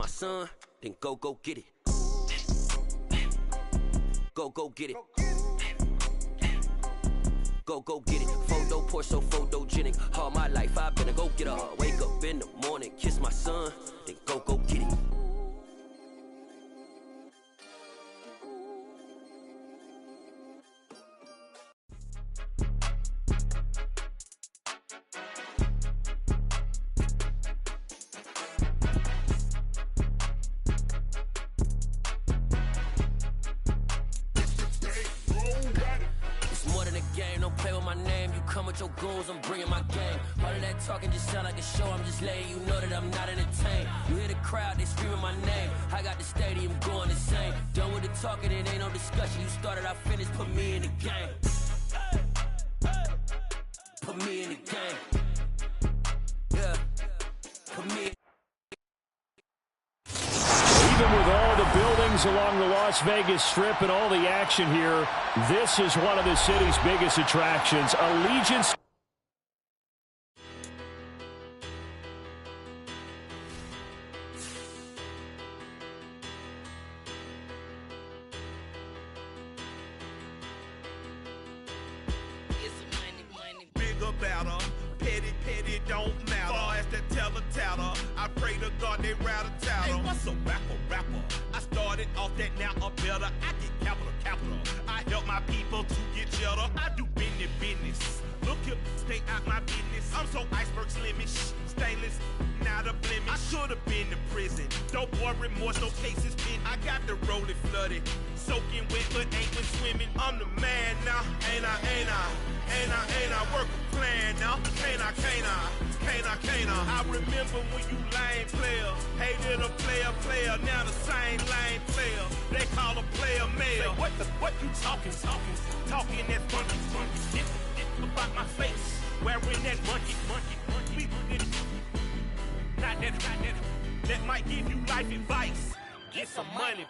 my son, then go get it. Go get it. Go get it. Photo poor, so photogenic. All my life I've been a go getter. Wake up in the morning, kiss my son, then go get it. Your goons, I'm bringing my game. All of that talking just sound like a show. I'm just letting you know that I'm not entertained. You hear the crowd, they screaming my name. I got the stadium going insane. Done with the talking, it ain't no discussion. You started, I finished, put me in the game. Put me in the game. Yeah, put me in. Even with all the buildings along the Las Vegas Strip and all the action here, this is one of the city's biggest attractions. Allegiance. Bigger batter, petty don't matter. Far as that teller, I pray to God they rattle tattle. Hey, what's a rapper? I started off that, now I'm better. I get capital. I help my people to get cheddar. I do business. Look here, stay out my business. I'm so iceberg slimish, stainless, not a blemish. I should have been to prison. Don't boy remorse, no cases pinned. I got the rolling flooded, soaking wet, but ain't been swimming. I'm the man now, ain't I? Work a plan now, can't I? I remember when you lame player, hated a player, now the same lame player. They call a player mayor. What you talking that funky shit about my face, wearing that monkey. Not that might give you life advice. Get some money.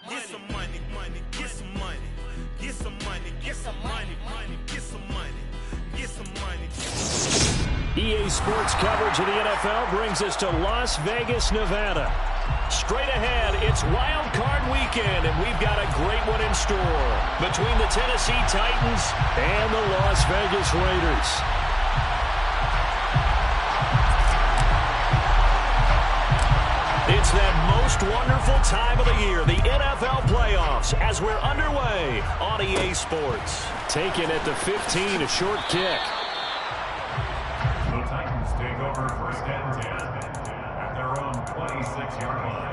EA Sports coverage of the NFL brings us to Las Vegas, Nevada. Straight ahead, it's Wildcard weekend, and we've got a great one in store between the Tennessee Titans and the Las Vegas Raiders. It's that most wonderful time of the year, the NFL playoffs, as we're underway on EA Sports. Taken at the 15, a short kick. The Titans take over first and 10 at their own 26-yard line.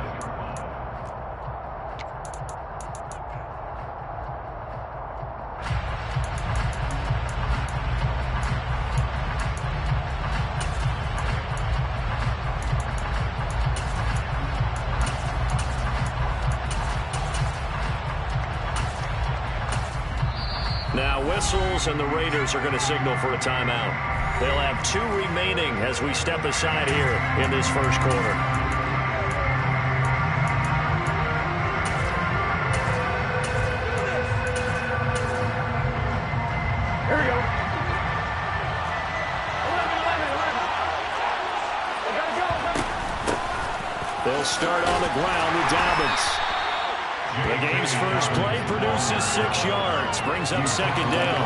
Now whistles, and the Raiders are going to signal for a timeout. They'll have 2 remaining as we step aside here in this first quarter. Here we go. 11. They'll start on the ground with Dobbins. The game's first play produces 6 yards, brings up second down.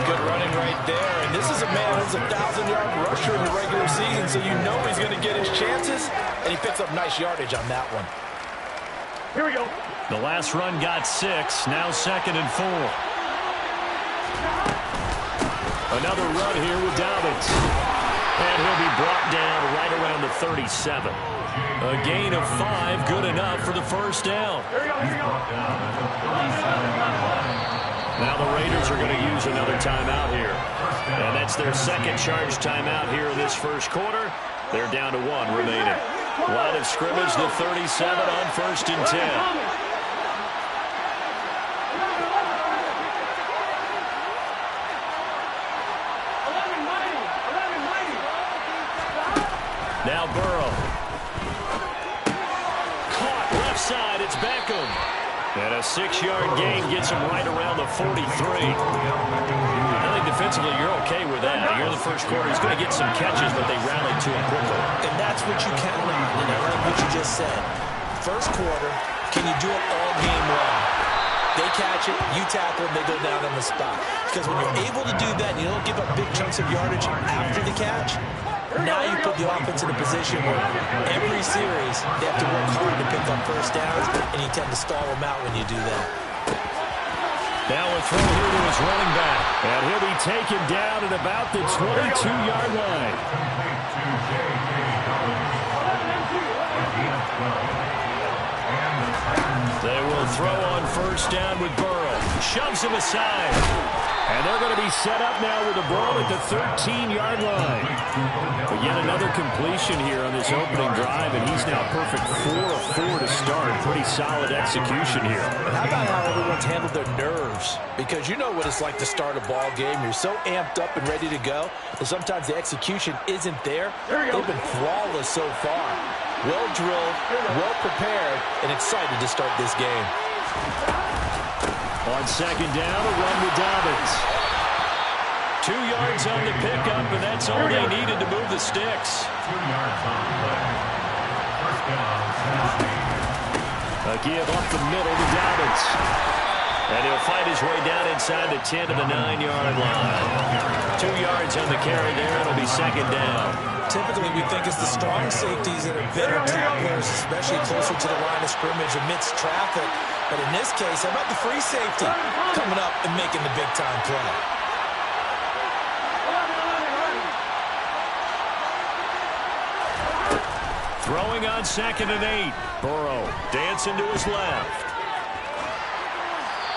Good running right there, and this is a man who's a 1,000-yard rusher in the regular season, so you know he's going to get his chances, and he picks up nice yardage on that one. Here we go. The last run got 6, now second and 4. Another run here with Dobbins. And he'll be brought down right around the 37. A gain of 5, good enough for the first down. Now the Raiders are going to use another timeout here. And that's their second charge timeout here in this first quarter. They're down to 1 remaining. Line of scrimmage, the 37 on first and 10. Now Burrow. Caught left side, it's Beckham. And a 6-yard gain gets him right around the 43. I think defensively you're okay with that. Here in the first quarter, he's going to get some catches, but they rallied to him quickly. And that's what you count on, like what you just said. first quarter, can you do it all game long? They catch it, you tackle, and they go down on the spot. Because when you're able to do that, and you don't give up big chunks of yardage after the catch, now you put the offense in a position where every series they have to work hard to pick up first downs, and you tend to stall them out when you do that. Now a throw here to his running back. And he'll be taken down at about the 22-yard line. They will throw on first down with Burrow. Shoves him aside. And they're going to be set up now with the ball at the 13-yard line. But yet another completion here on this opening drive, and he's now perfect 4 of 4 to start. Pretty solid execution here. How about how everyone's handled their nerves? Because you know what it's like to start a ball game. You're so amped up and ready to go, and sometimes the execution isn't there. They've been flawless so far. Well drilled, well prepared, and excited to start this game. On second down, a run with Dobbins. 2 yards on the pickup, and that's all they needed to move the sticks. 2 yards on the play. First down, Tennessee. A give up the middle to Dobbins. And he'll fight his way down inside the 10 to the 9-yard line. 2 yards on the carry there. It'll be second down. Typically, we think it's the strong safeties that are better tacklers, especially closer to the line of scrimmage amidst traffic. But in this case, how about the free safety coming up and making the big-time play? Throwing on 2nd and 8. Burrow dancing to his left.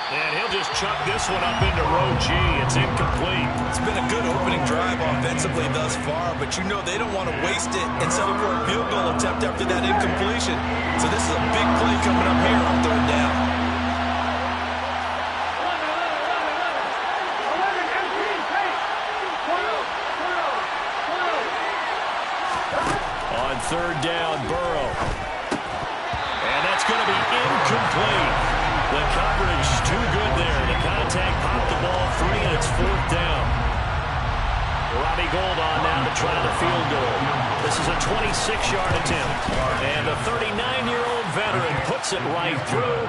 And he'll just chuck this one up into row G. It's incomplete. It's been a good opening drive offensively thus far, but you know they don't want to waste it and settle for a field goal attempt after that incompletion. So this is a big play coming up here on 3rd down. On 3rd down, Burrow. And that's going to be incomplete. The coverage too good there. The contact popped the ball free, and it's 4th down. Robbie Gould on now to try the field goal. This is a 26-yard attempt. And the 39-year-old veteran puts it right through.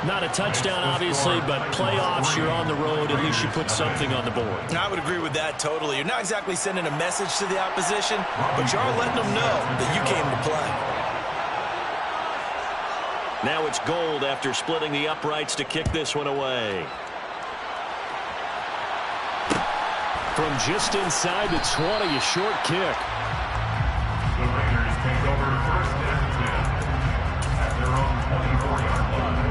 Not a touchdown, obviously, but playoffs, you're on the road. At least you put something on the board. I would agree with that totally. You're not exactly sending a message to the opposition, but you are letting them know that you came to play. Now it's Gould after splitting the uprights to kick this one away. From just inside the 20, a short kick. The Raiders take over 1st and 10 at their own 24-yard line.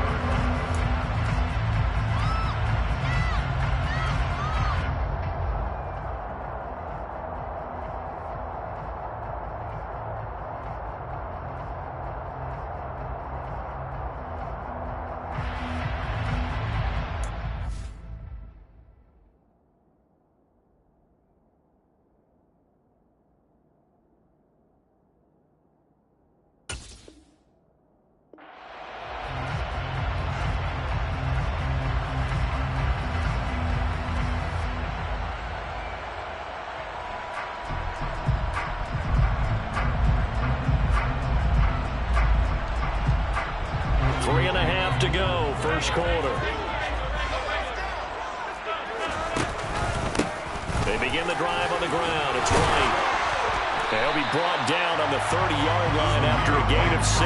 To go, first quarter. They begin the drive on the ground. It's right. They'll be brought down on the 30-yard line after a gain of 6.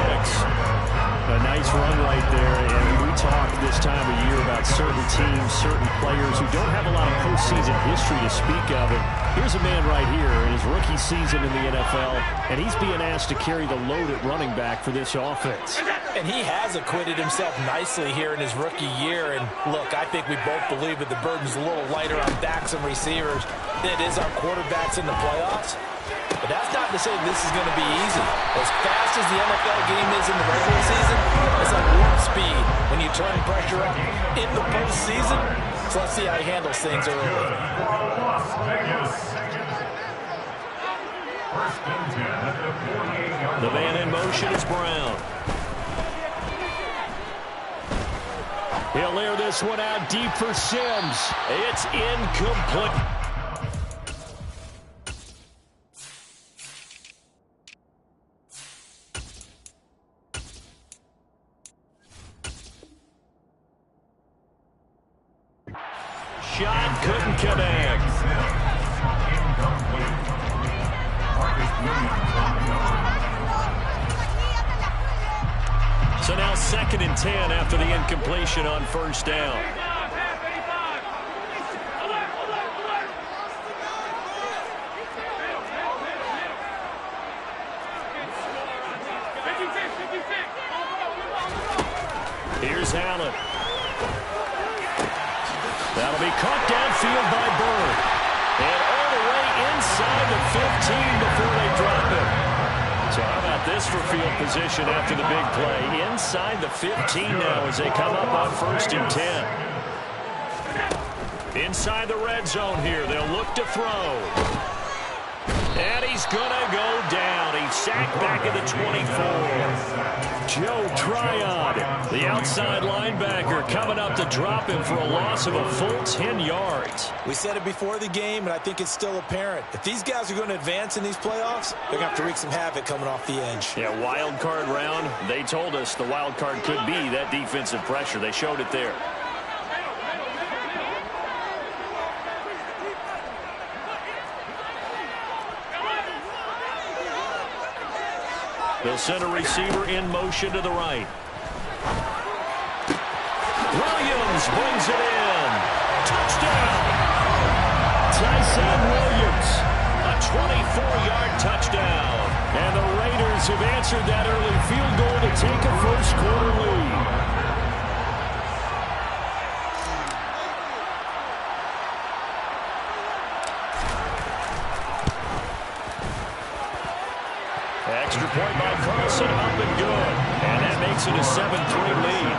A nice run right there. And we talk this time of year about certain teams, certain players who don't have a lot of postseason history to speak of. And here's a man right here in his rookie season in the NFL, and he's being asked to carry the load at running back for this offense. And he has acquitted himself nicely here in his rookie year. And look, I think we both believe that the burden's a little lighter on backs and receivers than it is on quarterbacks in the playoffs. But that's not to say this is going to be easy. As fast as the NFL game is in the regular season, it's like warp speed when you turn pressure up in the postseason. So let's see how he handles things early. Las Vegas. 1st and 10 at the 48-yard line. The man in motion is Brown. He'll air this one out deep for Sims. It's incomplete. shot couldn't connect. So now 2nd and 10 after the incompletion on first down. Here's Allen. That'll be caught downfield by Bird. And all the way inside the 15 before they drop it. So how about this for field position after the big play? Inside the 15 now as they come up on 1st and 10. Inside the red zone here. They'll look to throw. And he's going to go down. He's sacked back at the 24. Joe Tryon, the outside linebacker, coming up to drop him for a loss of a full 10 yards. We said it before the game, and I think it's still apparent. If these guys are going to advance in these playoffs, they're going to have to wreak some havoc coming off the edge. Yeah, wild card round. They told us the wild card could be that defensive pressure. They showed it there. They'll send a receiver in motion to the right. Williams brings it in. Touchdown! Tyson Williams, a 24-yard touchdown. And the Raiders have answered that early field goal to take a first-quarter lead. Extra point by Carlson, up and good. And that makes it a 7-3 lead.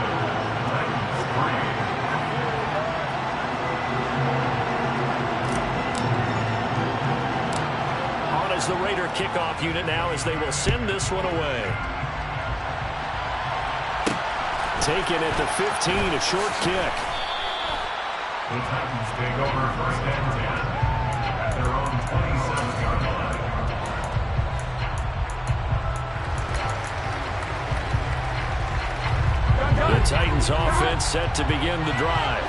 On as the Raider kickoff unit now as they will send this one away. Taken at the 15, a short kick. The Titans take over 1st and 10 at their own 27-yard line. The Titans offense set to begin the drive.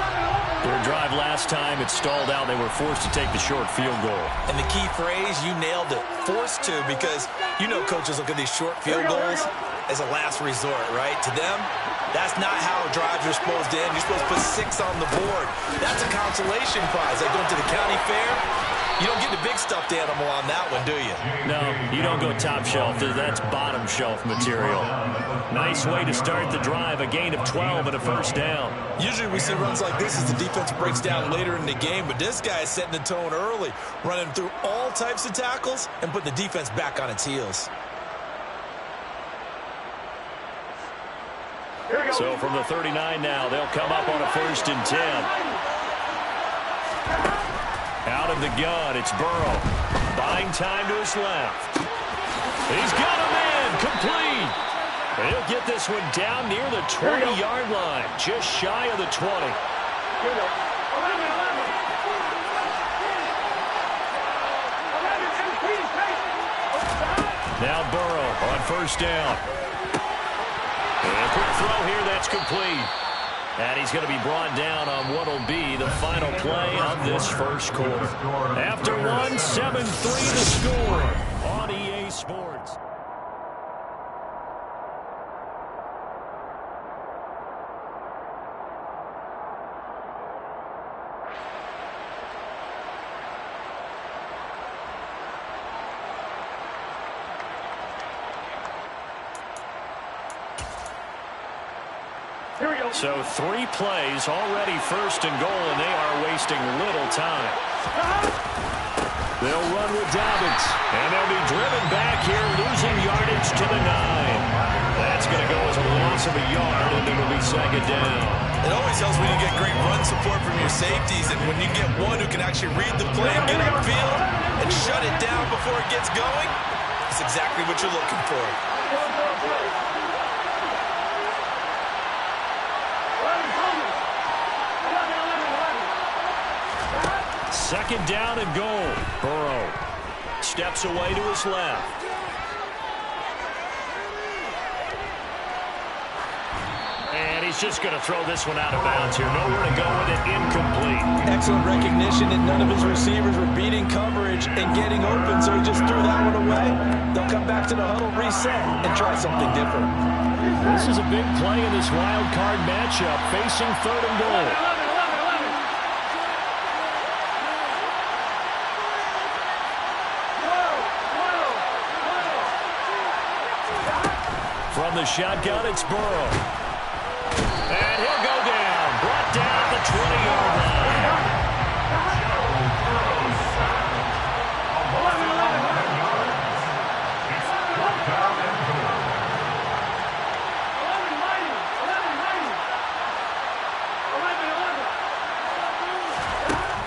Their drive last time, it stalled out. They were forced to take the short field goal. And the key phrase, you nailed it, forced to, because you know coaches look at these short field goals as a last resort, right? To them, that's not how drives are supposed to end. You're supposed to put 6 on the board. That's a consolation prize. Like going to the county fair, you don't get the big stuffed animal on that one, do you? No, you don't go top shelf. That's bottom shelf material. Nice way to start the drive. A gain of 12 and a first down. Usually we see runs like this as the defense breaks down later in the game, but this guy is setting the tone early, running through all types of tackles and putting the defense back on its heels. So from the 39 now, they'll come up on a 1st and 10. Out of the gun, it's Burrow. Buying time to his left. He's got a man, complete. He'll get this one down near the 20-yard line, just shy of the 20. Now Burrow on 1st down. And a quick throw here, that's complete. And he's going to be brought down on what will be the final play of this first quarter. After one, 7-3 the score on EA Sports. So 3 plays, already 1st and goal, and they are wasting little time. They'll run with Dobbins, and they'll be driven back here, losing yardage to the 9. That's going to go as a loss of a yard, and it'll be 2nd down. It always helps when you get great run support from your safeties, and when you get one who can actually read the play and get upfield and shut it down before it gets going, it's exactly what you're looking for. Second down and goal. Burrow steps away to his left. And he's just going to throw this one out of bounds here. Nowhere to go with it. Incomplete. Excellent recognition that none of his receivers were beating coverage and getting open, so he just threw that one away. They'll come back to the huddle, reset, and try something different. This is a big play in this wild card matchup, facing 3rd and goal. From the shotgun, it's Burrow. And he'll go down. Brought down the 20-yard line.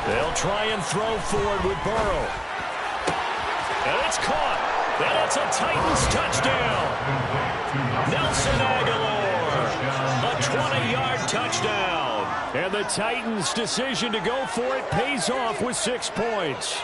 They'll try and throw forward with Burrow. And it's caught. And it's a Titans touchdown. Nelson Aguilar, a 20-yard touchdown. And the Titans' decision to go for it pays off with 6 points.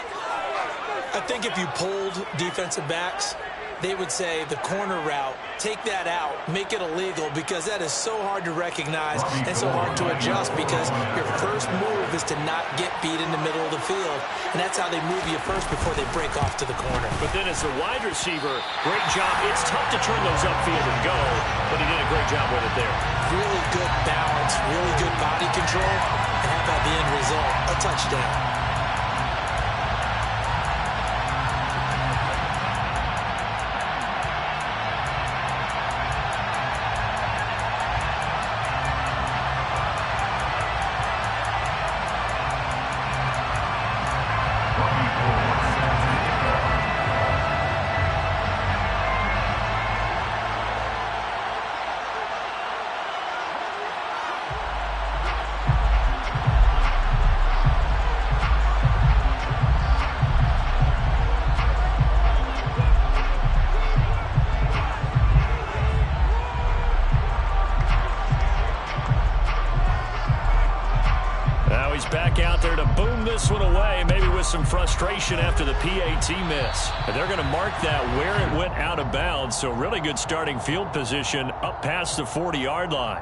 I think if you polled defensive backs, they would say the corner route, take that out, make it illegal, because that is so hard to recognize and so hard to adjust, because your first move is to not get beat in the middle of the field, and that's how they move you first before they break off to the corner. But then as the wide receiver, great job. It's tough to turn those upfield and go, but he did a great job with it there. Really good balance, really good body control, and how about the end result? A touchdown. Back out there to boom this one away, maybe with some frustration after the PAT miss. And they're going to mark that where it went out of bounds, so really good starting field position up past the 40-yard line.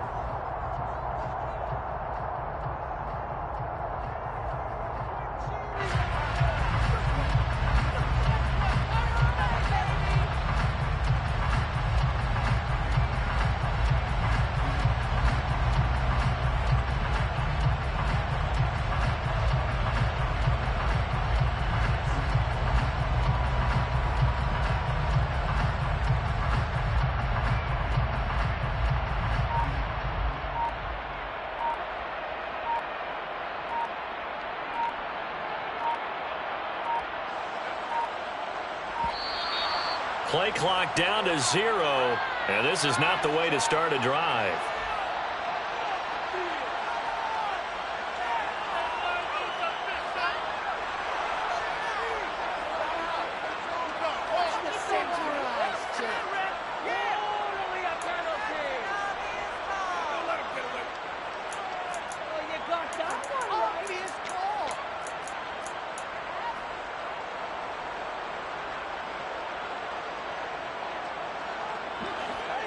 Play clock down to 0, and this is not the way to start a drive.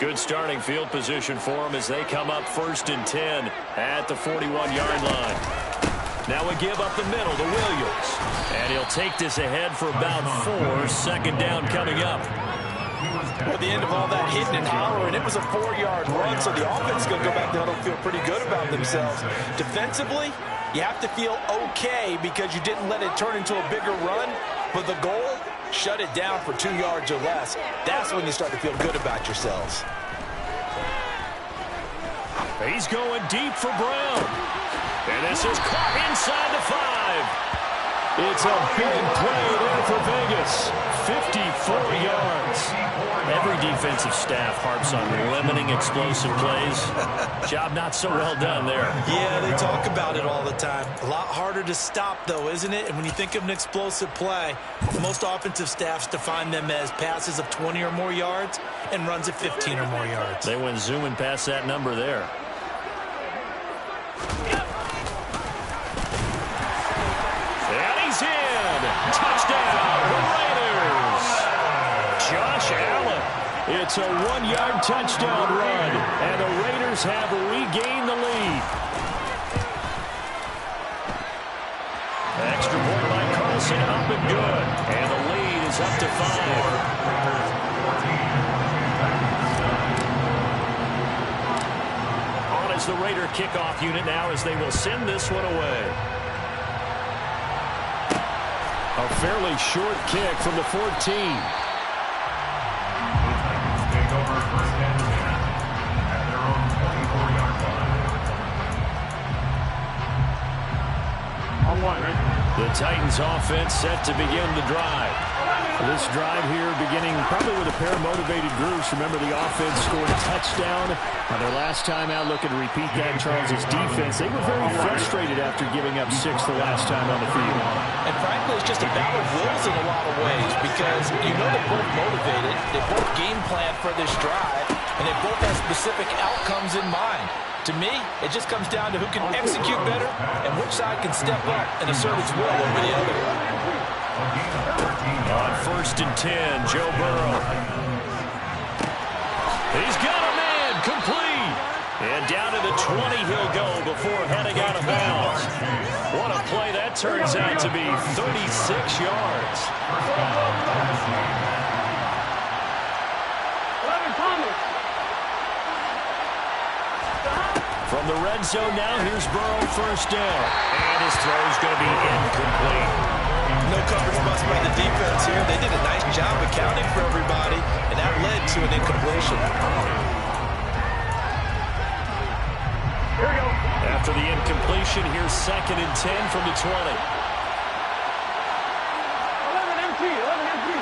Good starting field position for them as they come up 1st and 10 at the 41-yard line. Now we give up the middle to Williams. And he'll take this ahead for about 4. 2nd down coming up. Well, at the end of all that hitting and hollering, it was a 4-yard run, so the offense is going to go back to huddle, feel pretty good about themselves. Defensively, you have to feel okay because you didn't let it turn into a bigger run, but the goal, shut it down for 2 yards or less. That's when you start to feel good about yourselves. He's going deep for Brown. And this is caught inside the 5. It's a big play there for Vegas. 54 yards. Every defensive staff harps on limiting explosive plays. Job not so well done there. Yeah, they talk about it all the time. A lot harder to stop, though, isn't it? And when you think of an explosive play, most offensive staffs define them as passes of 20 or more yards and runs of 15 or more yards. They went zooming past that number there. And he's in. Touchdown, the Raiders. Josh Allen. It's It's a 1-yard touchdown run, and the Raiders have regained the lead. Extra point by Carlson, up and good. And the lead is up to 5. On is the Raider kickoff unit now as they will send this one away. A fairly short kick from the 14. Take over first and 10 at their own 24-yard line. On one, right? The Titans offense set to begin the drive. This drive here beginning probably with a pair of motivated groups. Remember, the offense scored a touchdown on their last time out. Looking to repeat that. Charles's defense, they were very frustrated after giving up 6 the last time on the field. And frankly, it's just a battle of wills in a lot of ways because you know they're both motivated. They both game plan for this drive, and they both have specific outcomes in mind. To me, it just comes down to who can execute better and which side can step up and assert its will over the other. On first and 10, Joe Burrow. He's got a man, complete. And down to the 20 he'll go before heading out of bounds. What a play that turns out to be, 36 yards. From the red zone now, here's Burrow, first down. And his throw's going to be incomplete. No coverage bust by the defense here. They did a nice job accounting for everybody, and that led to an incompletion. Here we go. After the incompletion, here's second and 10 from the 20. 11 MT, 11 MT.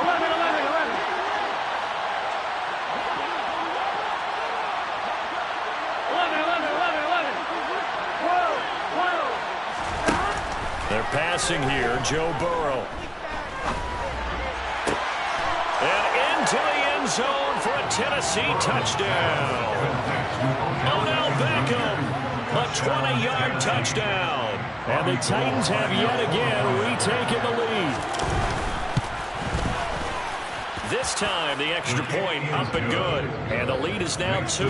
11, 11, 11. 11, 11, 11, 11. 12, 12. They're passing here, Joe Burrow. And into the end zone for a Tennessee touchdown. Odell Beckham, a 20-yard touchdown. And the Titans have yet again retaken the lead. This time, the extra point up and good. And the lead is now 2. 16,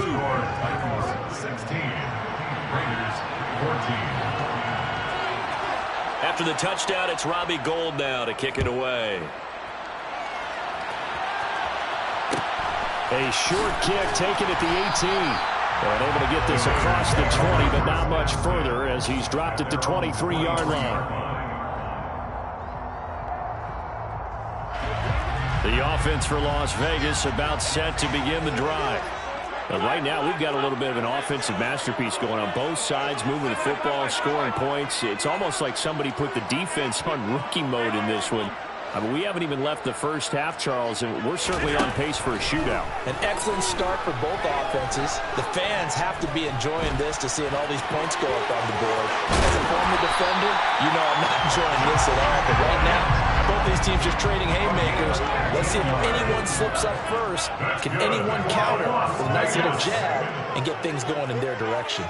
Raiders 14. After the touchdown, it's Robbie Gould now to kick it away. A short kick taken at the 18. And able to get this across the 20, but not much further as he's dropped at the 23-yard line. The offense for Las Vegas about set to begin the drive. But right now, we've got a little bit of an offensive masterpiece going on both sides, moving the football, scoring points. It's almost like somebody put the defense on rookie mode in this one. I mean, we haven't even left the first half, Charles, and we're certainly on pace for a shootout. An excellent start for both offenses. The fans have to be enjoying this to seeing all these points go up on the board. As a former defender, you know I'm not enjoying this at all. But right now, both these teams just trading haymakers. Let's see if anyone slips up first. Can anyone counter with a nice little jab and get things going in their direction?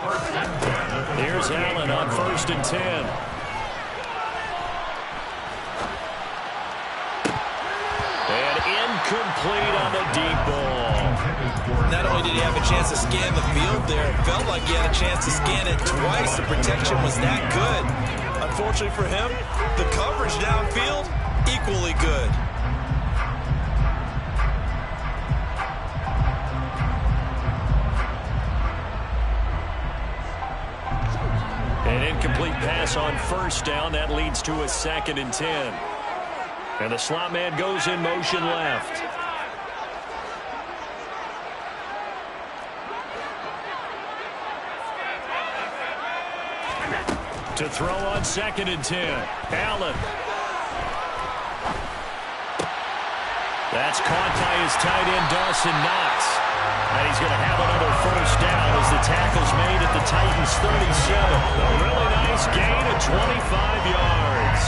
Here's Allen on first and 10. Incomplete on the deep ball. Not only did he have a chance to scan the field there, it felt like he had a chance to scan it twice. The protection was that good. Unfortunately for him, the coverage downfield, equally good. An incomplete pass on first down. That leads to a second and 10. And the slot man goes in motion left. To throw on second and 10. Allen. That's caught by his tight end, Dawson Knox. And he's going to have another first down as the tackle's made at the Titans' 37. A really nice gain of 25 yards.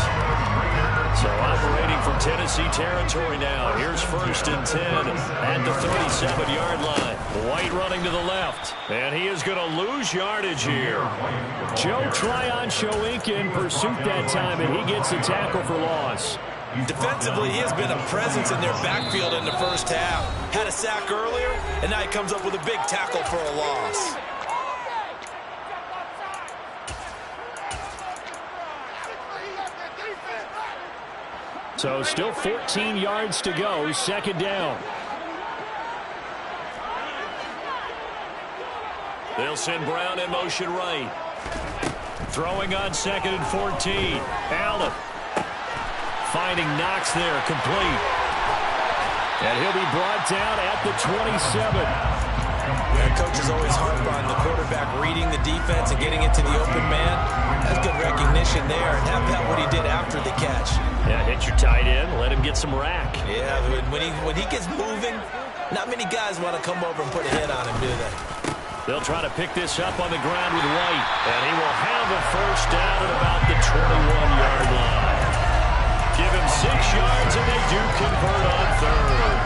So operating from Tennessee territory now. Here's first and 10 at the 37-yard line. White running to the left. And he is going to lose yardage here. Joe Tryon Shoyinka in pursuit that time, and he gets the tackle for loss. Defensively, he has been a presence in their backfield in the first half. Had a sack earlier, and now he comes up with a big tackle for a loss. So still 14 yards to go, second down. They'll send Brown in motion right. Throwing on 2nd and 14. Allen finding Knox there, complete. And he'll be brought down at the 27. Yeah, coaches always harp on the quarterback reading the defense and getting it to the open man. That's good recognition there, and have that what he did after the catch. Yeah, hit your tight end, let him get some rack. Yeah, when he gets moving, not many guys want to come over and put a hit on him, do they? They'll try to pick this up on the ground with White, and he will have a first down at about the 21-yard line. Give him 6 yards, and they do convert on third.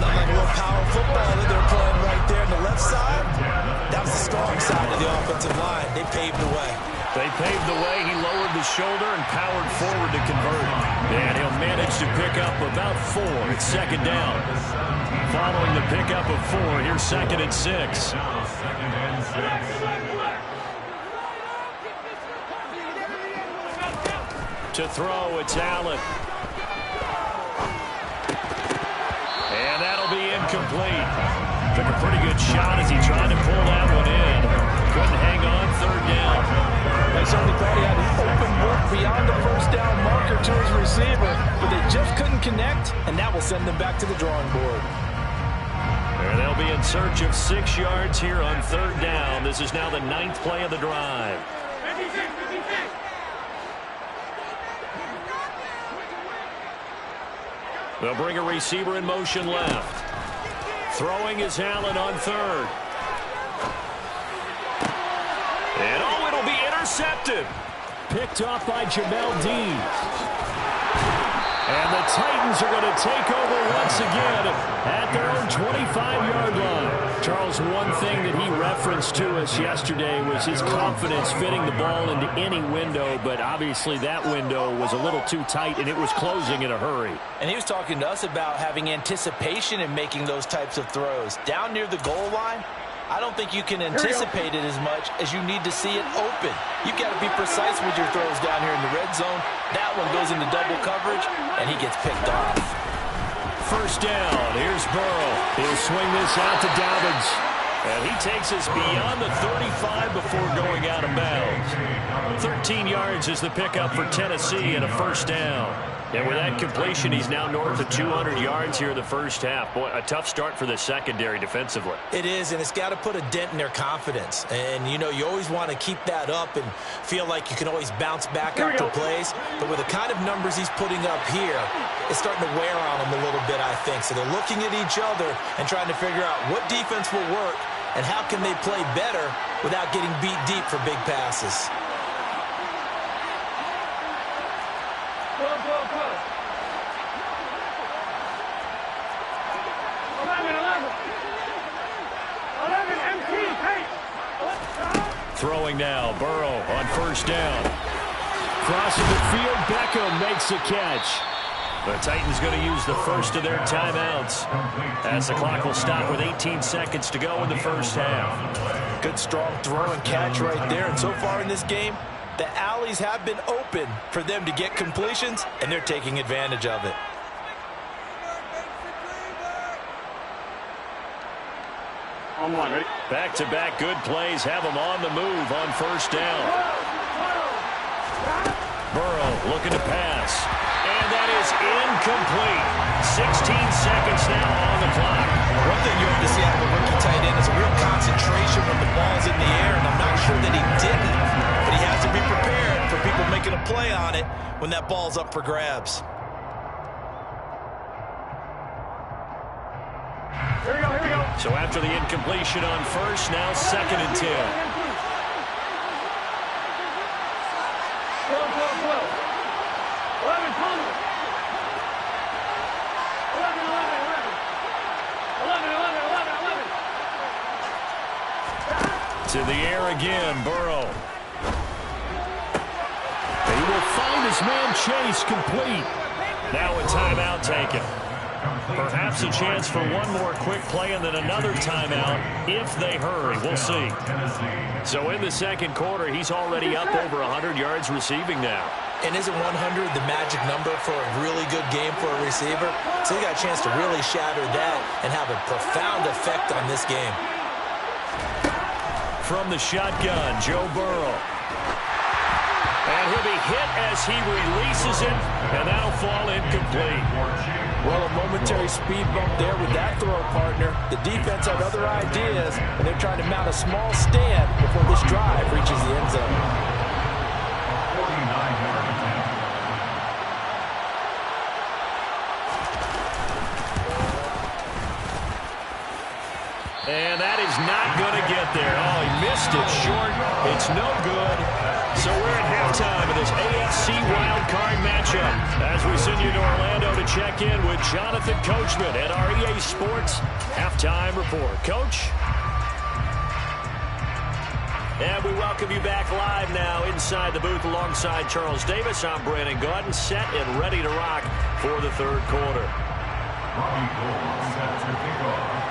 Not like a little power football that they're playing right there on the left side. That was the strong side of the offensive line. They paved the way. They paved the way. He lowered the shoulder and powered forward to convert. And he'll manage to pick up about 4. It's second down. Following the pickup of 4, here's 2nd and 6. To throw, it's Allen. And that'll be incomplete. Took a pretty good shot as he tried to pull that one in. Couldn't hang on, third down. They certainly thought he had an open look beyond the first down marker to his receiver, but they just couldn't connect, and that will send them back to the drawing board. And they'll be in search of 6 yards here on third down. This is now the 9th play of the drive. They'll bring a receiver in motion left. Throwing is Allen on third. And oh, it'll be intercepted. Picked off by Jamel Dean. And the Titans are going to take over once again at their own 25-yard line. Charles, one thing that he referenced to us yesterday was his confidence fitting the ball into any window, but obviously that window was a little too tight, and it was closing in a hurry. And he was talking to us about having anticipation in making those types of throws. Down near the goal line, I don't think you can anticipate it as much as you need to see it open. You've got to be precise with your throws down here in the red zone. That one goes into double coverage, and he gets picked off. First down. Here's Burrow. He'll swing this out to Dobbins. And he takes us beyond the 35 before going out of bounds. 13 yards is the pickup for Tennessee and a first down. And with that completion, he's now north of 200 yards here in the first half. Boy, a tough start for the secondary defensively. It is, and it's got to put a dent in their confidence. And, you know, you always want to keep that up and feel like you can always bounce back after plays. But with the kind of numbers he's putting up here, it's starting to wear on them a little bit, I think. So they're looking at each other and trying to figure out what defense will work and how can they play better without getting beat deep for big passes. Throwing now, Burrow on first down. Crossing the field, Beckham makes a catch. The Titans going to use the first of their timeouts as the clock will stop with 18 seconds to go in the first half. Good strong throw and catch right there. And so far in this game, the alleys have been open for them to get completions, and they're taking advantage of it. Back-to-back good plays have them on the move on first down. Burrow looking to pass. And that is incomplete. 16 seconds now on the clock. One thing you have to see out of a rookie tight end is a real concentration when the ball's in the air, and I'm not sure that he didn't, but he has to be prepared for people making a play on it when that ball's up for grabs. Here we go, here we go. So after the incompletion on first, now 2nd and 10. Slow. 11, Palmer. 11. To the air again, Burrow. He will find his man Chase complete. Now a timeout taken. Perhaps a chance for one more quick play and then another timeout if they hurry. We'll see. So in the second quarter, he's already up over 100 yards receiving now. And isn't 100 the magic number for a really good game for a receiver? So he got a chance to really shatter that and have a profound effect on this game. From the shotgun, Joe Burrow. And he'll be hit as he releases it, and that'll fall incomplete. Well, a momentary speed bump there with that throw, partner. The defense had other ideas, and they're trying to mount a small stand before this drive reaches the end zone. 49-yard attempt. And that is not going to get there. Oh, he missed it short. It's no good. So we're at halftime of this AFC Wildcard matchup as we send you to Orlando to check in with Jonathan Coachman at our EA Sports Halftime Report. Coach? And we welcome you back live now inside the booth alongside Charles Davis. I'm Brandon Gaudin, set and ready to rock for the third quarter. Robbie Gould set to kick off.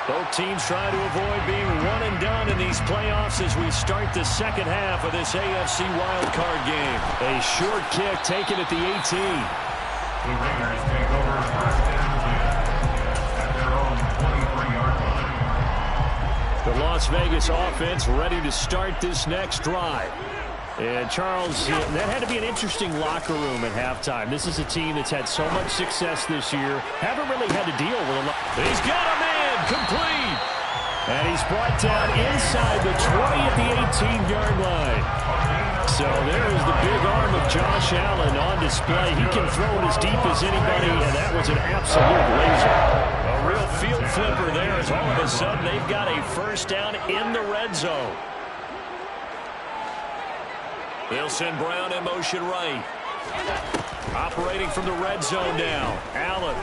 Both teams trying to avoid being one and done in these playoffs as we start the second half of this AFC wildcard game. A short kick taken at the 18. The Raiders take over first and 10 at their own 23-yard line. The Las Vegas offense ready to start this next drive. And Charles, that had to be an interesting locker room at halftime. This is a team that's had so much success this year. Haven't really had to deal with a lot. He's got a man complete. And he's brought down inside the 20 at the 18-yard line. So there is the big arm of Josh Allen on display. He can throw it as deep as anybody, and that was an absolute laser. A real field flipper there as all of a sudden they've got a first down in the red zone. They'll send Brown in motion right. Operating from the red zone now. Allen.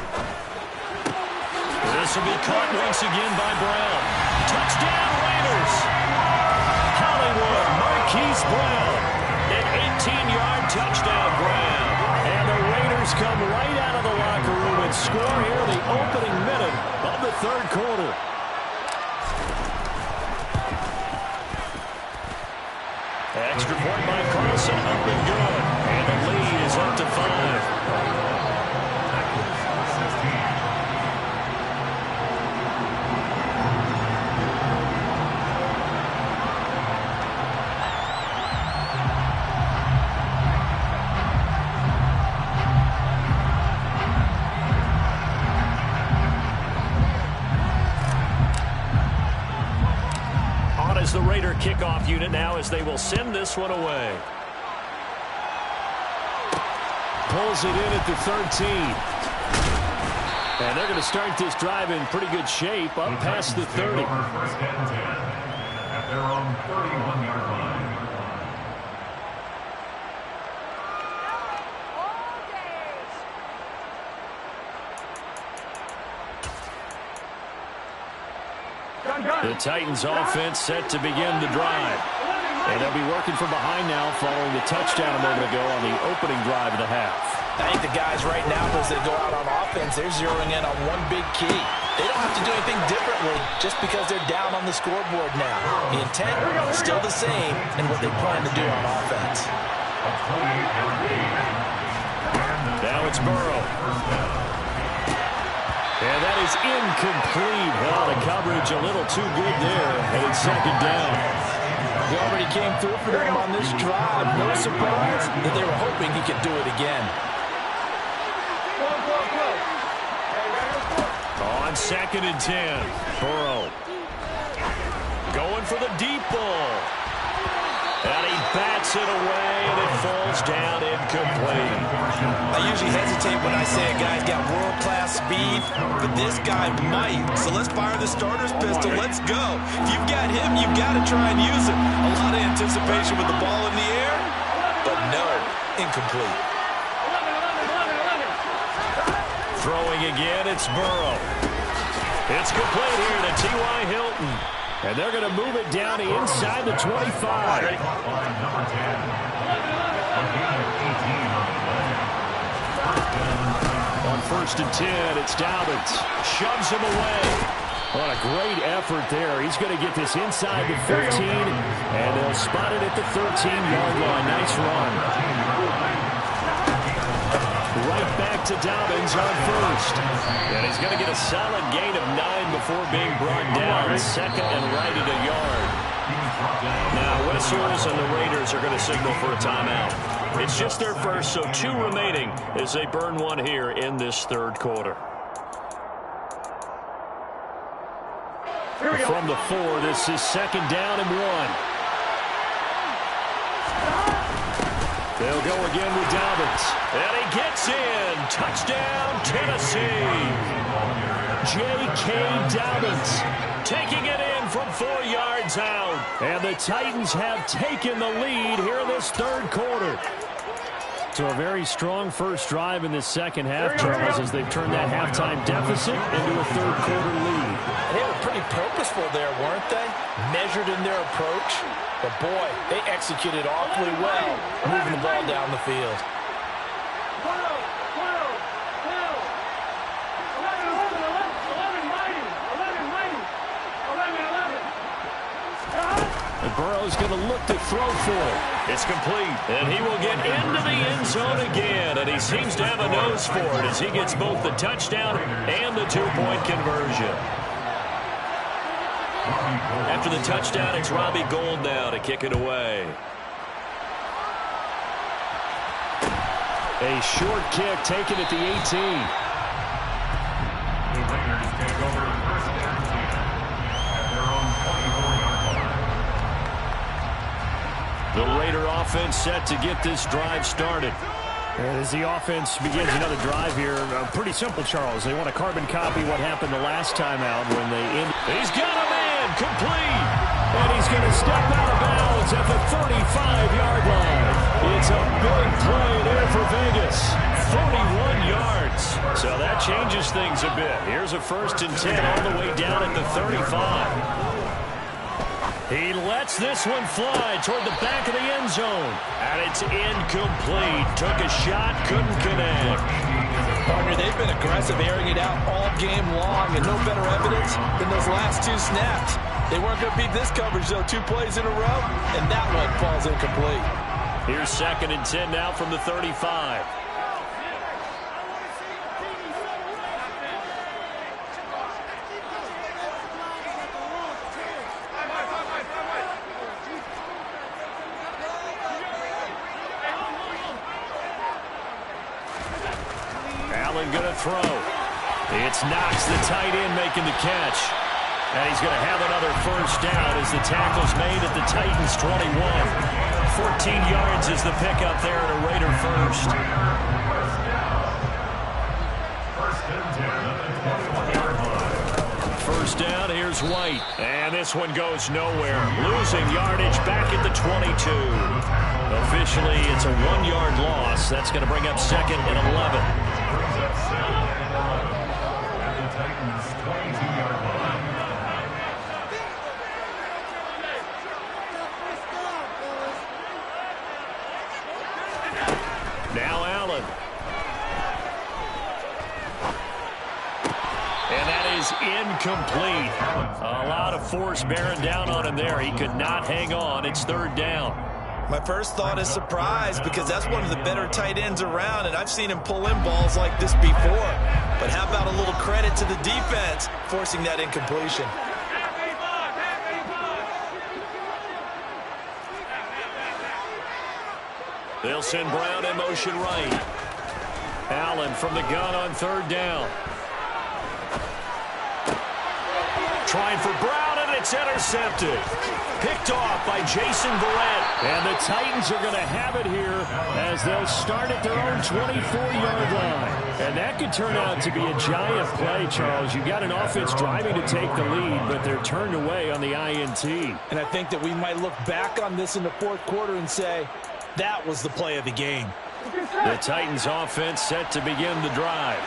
This will be caught once again by Brown. Touchdown Raiders. Hollywood Marquise Brown. An 18-yard touchdown Brown. And the Raiders come right out of the locker room and score here in the opening minute of the third quarter. Extra point by Carlson, up and good. And the lead is up to 5. Is the Raider kickoff unit now as they will send this one away. Pulls it in at the 13. And they're going to start this drive in pretty good shape up past the 30. First and 10 at their own 31-yard line. The Titans offense set to begin the drive. And they'll be working from behind now following the touchdown a moment ago on the opening drive of the half. I think the guys right now, as they go out on offense, they're zeroing in on one big key. They don't have to do anything differently just because they're down on the scoreboard now. The intent is still the same in what they plan to do on offense. Now it's Burrow. And that is incomplete. Well, the coverage a little too good there. And it's second down. He already came through for them on this drive. No surprise that they were hoping he could do it again. On second and 10, Burrow going for the deep ball. And he bats it away, and it falls down incomplete. I usually hesitate when I say a guy's got world-class speed, but this guy might. So let's fire the starter's pistol. Let's go. If you've got him, you've got to try and use it. A lot of anticipation with the ball in the air, but no, incomplete. Throwing again, it's Burrow. It's complete here to T.Y. Hilton. And they're going to move it down inside the 25. 1st and 10. It's Dobbins. Shoves him away. What a great effort there. He's going to get this inside the 15, and they'll spot it at the 13-yard line. Nice run. Right back to Dobbins on 1st. And he's going to get a solid gain of 9 before being brought down. 2nd and right at a yard. Now, whistles and the Raiders are going to signal for a timeout. It's just their first, so 2 remaining as they burn one here in this 3rd quarter. From the 4, this is 2nd down and 1. They'll go again with Dobbins. And he gets in. Touchdown, Tennessee. J.K. Dobbins taking it in from 4 yards out. And the Titans have taken the lead here in this 3rd quarter. So a very strong first drive in this 2nd half, Charles, as they've turned that halftime deficit into a 3rd quarter lead. They were pretty purposeful there, weren't they? Measured in their approach. But, boy, they executed awfully well, moving the ball down the field. And Burrow's going to look to throw for it. It's complete, and he will get into the end zone again, and he seems to have a nose for it as he gets both the touchdown and the 2-point conversion. After the touchdown, it's Robbie Gould now to kick it away. A short kick taken at the 18. The Raiders take over 1st and 10 at their own 24-yard line. The Raider offense set to get this drive started. As the offense begins another drive here, pretty simple, Charles. They want to carbon copy what happened the last time out when they ended. He's got a man, complete. And he's going to step out of bounds at the 35-yard line. It's a big play there for Vegas. 41 yards. So that changes things a bit. Here's a 1st and 10 all the way down at the 35. He lets this one fly toward the back of the end zone. And it's incomplete. Took a shot, couldn't connect. Partner, they've been aggressive, airing it out all game long, and no better evidence than those last 2 snaps. They weren't going to beat this coverage, though, 2 plays in a row, and that one falls incomplete. Here's 2nd and 10 now from the 35. Allen going to throw. It's Knox, the tight end, making the catch. And he's going to have another 1st down as the tackle's made at the Titans' 21. 14 yards is the pickup there at a Raider 1st. 1st and 10 at the 21-yard line. 1st down, here's White. And this one goes nowhere. Losing yardage back at the 22. Officially, it's a 1-yard loss. That's going to bring up 2nd and 11. Brings up 2nd and 11 at the Titans' 22-yard line. Now Allen. And that is incomplete. A lot of force bearing down on him there. He could not hang on. It's 3rd down. My first thought is surprise, because that's one of the better tight ends around, and I've seen him pull in balls like this before. But how about a little credit to the defense forcing that incompletion? They'll send Brown in motion right. Allen from the gun on 3rd down. Trying for Brown, and it's intercepted. Picked off by Jason Verrett. And the Titans are going to have it here as they'll start at their own 24-yard line. And that could turn out to be a giant play, Charles. You've got an offense driving to take the lead, but they're turned away on the INT. And I think that we might look back on this in the 4th quarter and say, that was the play of the game. The Titans offense set to begin the drive.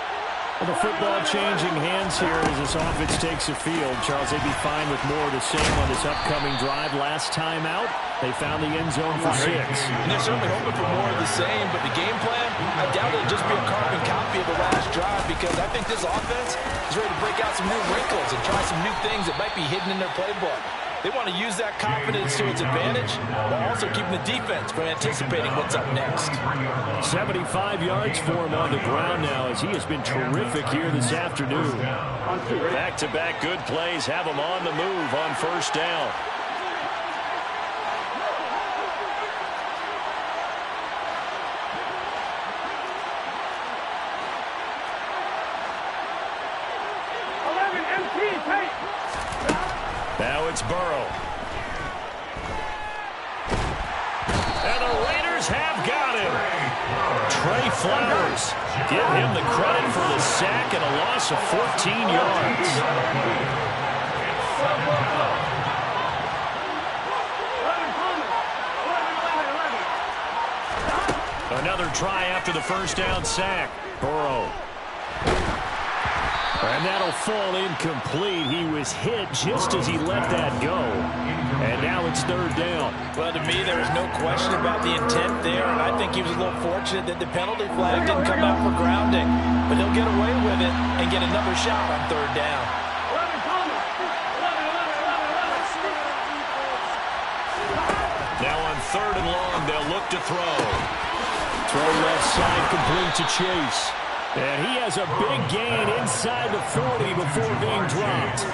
Well, the football changing hands here as this offense takes the field. Charles, they'd be fine with more of the same on this upcoming drive. Last time out, they found the end zone for 6. And they're certainly hoping for more of the same, but the game plan, I doubt it'll just be a carbon copy of the last drive because I think this offense is ready to break out some new wrinkles and try some new things that might be hidden in their playbook. They want to use that confidence to its advantage while also keeping the defense from anticipating what's up next. 75 yards for him on the ground now as he has been terrific here this afternoon. Back-to-back good plays have him on the move on first down. Now it's Burrow. And the Raiders have got him. Trey Flowers. Give him the credit for the sack and a loss of 14 yards. Another try after the first down sack. Burrow. And that'll fall incomplete. He was hit just as he let that go. And now it's third down. Well, to me, there is no question about the intent there, and I think he was a little fortunate that the penalty flag didn't come out for grounding. But he'll get away with it and get another shot on third down. Now on third and long, they'll look to throw. Throw left side, complete to Chase. And he has a big gain inside the 40 before being dropped.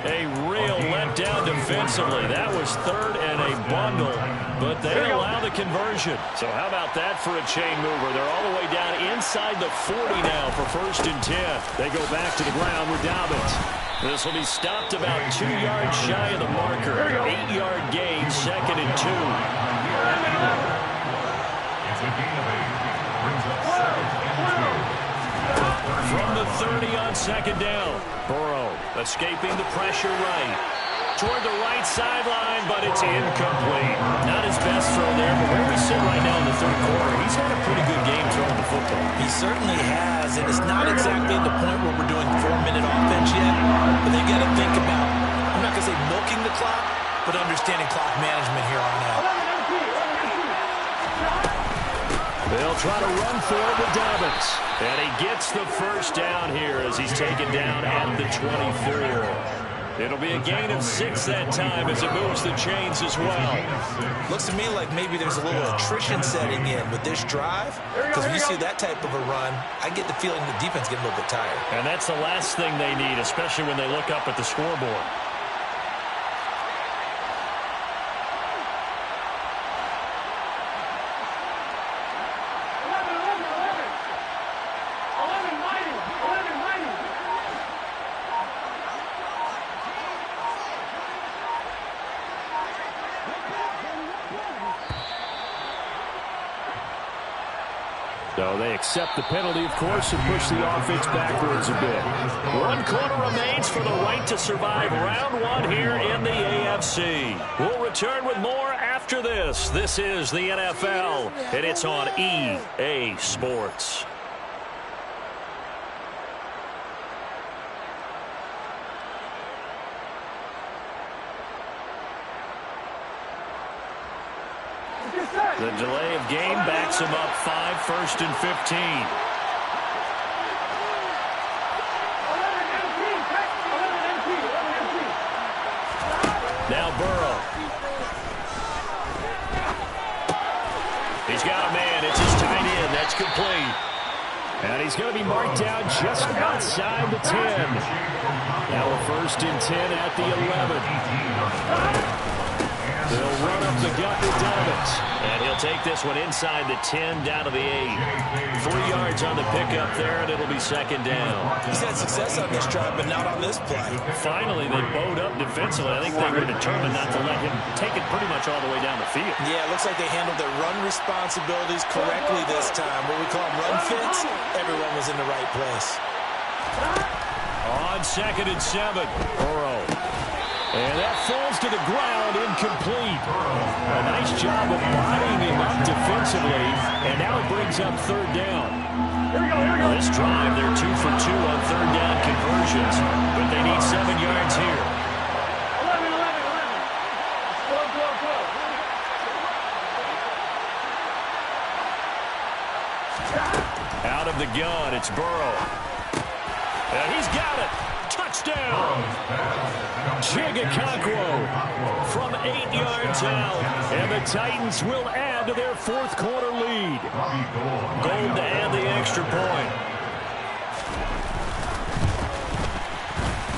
A real letdown defensively. That was third and a bundle, but they allow the conversion. So how about that for a chain mover? They're all the way down inside the 40 now for first and 10. They go back to the ground with Dobbins. This will be stopped about 2 yards shy of the marker. 8-yard gain, second and 2. It's a gain of 8. Brings up second and 2. From the 30 on second down. Burrow escaping the pressure right. Toward the right sideline, but it's incomplete. Not his best throw there, but where we sit right now in the third quarter, he's had a pretty good game throwing the football. He certainly has, and it's not exactly at the point where we're doing 4-minute offense yet, but they've got to think about, I'm not going to say milking the clock, but understanding clock management here on out. They'll try to run for it with Dobbins. And he gets the first down here as he's taken down at the 24. It'll be a gain of 6 that time as it moves the chains as well. Looks to me like maybe there's a little attrition setting in with this drive. Because when you see that type of a run, I get the feeling the defense getting a little bit tired. And that's the last thing they need, especially when they look up at the scoreboard. So they accept the penalty, of course, and push the offense backwards a bit. 1 quarter remains for the right to survive round 1 here in the AFC. We'll return with more after this. This is the NFL, and it's on EA Sports. The delay of game backs him up 5, first and 15. Now Burrow. He's got a man. It's just tight end. That's complete. And he's going to be marked down just outside the 10. Now a first and 10 at the 11. They'll run up the gut with Dobbins. And he'll take this one inside the 10 down to the 8. 3 yards on the pickup there, and it'll be second down. He's had success on this drive, but not on this play. Finally, they bowed up defensively. I think they were determined not to let him take it pretty much all the way down the field. Yeah, it looks like they handled their run responsibilities correctly this time. What we call them run fits, everyone was in the right place. On second and 7, Burrow. And that falls to the ground, incomplete. A nice job of bodying him up defensively, and now it brings up third down. This drive, they're 2 for 2 on third down conversions, but they need 7 yards here. 11. Out of the gun, it's Burrow. And he's got it. Touchdown. Chigakakwo from 8 yards out. And the Titans will add to their fourth quarter lead. Gold to add the extra point.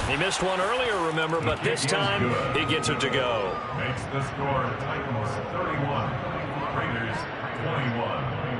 He missed one earlier, remember, but this time he gets it to go. Makes the score Titans 31, Raiders 21.